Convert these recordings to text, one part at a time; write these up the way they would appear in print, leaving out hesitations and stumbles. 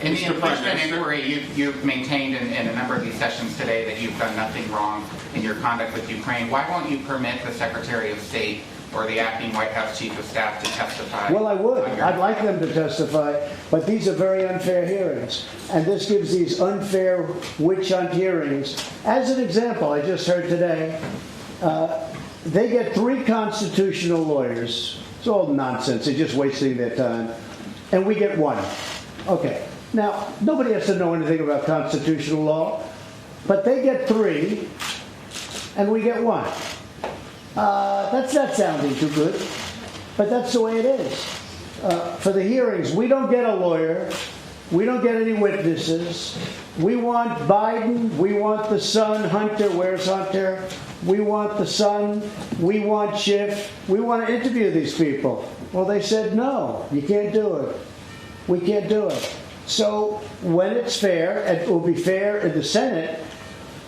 In the impeachment inquiry, you've maintained in a number of these sessions today that you've done nothing wrong in your conduct with Ukraine. Why won't you permit the Secretary of State or the acting White House Chief of Staff to testify? Well, I would. I'd like them to testify, but these are very unfair hearings. And this gives these unfair witch hunt hearings. As an example, I just heard today, they get 3 constitutional lawyers. It's all nonsense. They're just wasting their time. And we get 1. Okay. Now, nobody has to know anything about constitutional law, but they get 3, and we get 1. That's not sounding too good, but that's the way it is. For the hearings, we don't get a lawyer. We don't get any witnesses. We want Biden. We want the son, Hunter. Where's Hunter? We want the son. We want Schiff. We want to interview these people. Well, they said, no, you can't do it. We can't do it. So when it's fair, it will be fair in the Senate.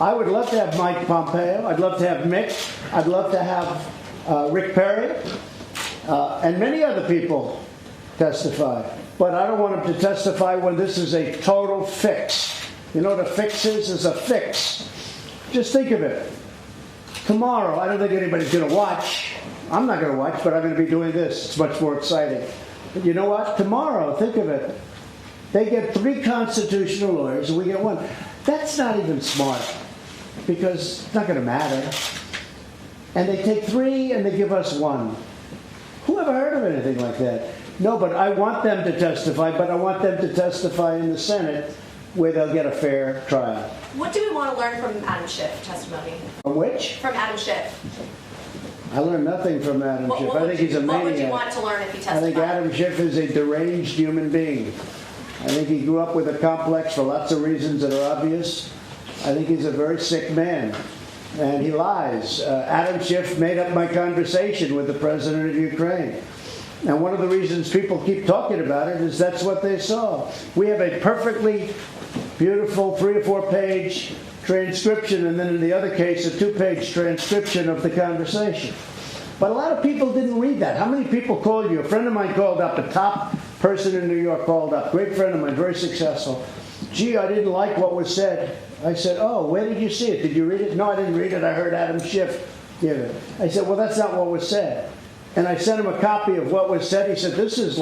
I would love to have Mike Pompeo. I'd love to have Mick. I'd love to have Rick Perry and many other people testify. But I don't want them to testify when this is a total fix. You know what a fix is? It's a fix. Just think of it. Tomorrow, I don't think anybody's going to watch. I'm not going to watch, but I'm going to be doing this. It's much more exciting. But you know what? Tomorrow, think of it. They get 3 constitutional lawyers, and we get 1. That's not even smart, because it's not going to matter. And they take 3, and they give us 1. Who ever heard of anything like that? No, but I want them to testify, but I want them to testify in the Senate where they'll get a fair trial. What do we want to learn from Adam Schiff testimony? From which? From Adam Schiff. I learned nothing from Adam Schiff. I think he's a maniac. What would you want to learn if he testified? I think Adam Schiff is a deranged human being. I think he grew up with a complex for lots of reasons that are obvious. I think he's a very sick man, and he lies. Adam Schiff made up my conversation with the president of Ukraine. And one of the reasons people keep talking about it is that's what they saw. We have a perfectly beautiful 3 or 4 page transcription, and then in the other case, a 2-page transcription of the conversation. But a lot of people didn't read that. How many people called you? A friend of mine called up, a top person in New York called up, great friend of mine, very successful. Gee, I didn't like what was said. I said, oh, where did you see it? Did you read it? No, I didn't read it. I heard Adam Schiff give it. I said, well, that's not what was said. And I sent him a copy of what was said. He said, this is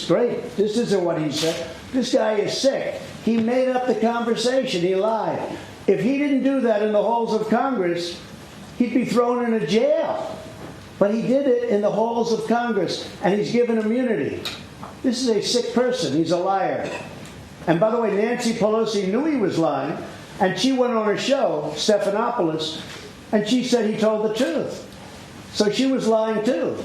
great. This isn't what he said. This guy is sick. He made up the conversation. He lied. If he didn't do that in the halls of Congress, he'd be thrown in a jail. But he did it in the halls of Congress, and he's given immunity. This is a sick person. He's a liar. And by the way, Nancy Pelosi knew he was lying, and she went on her show, Stephanopoulos, and she said he told the truth. So she was lying too.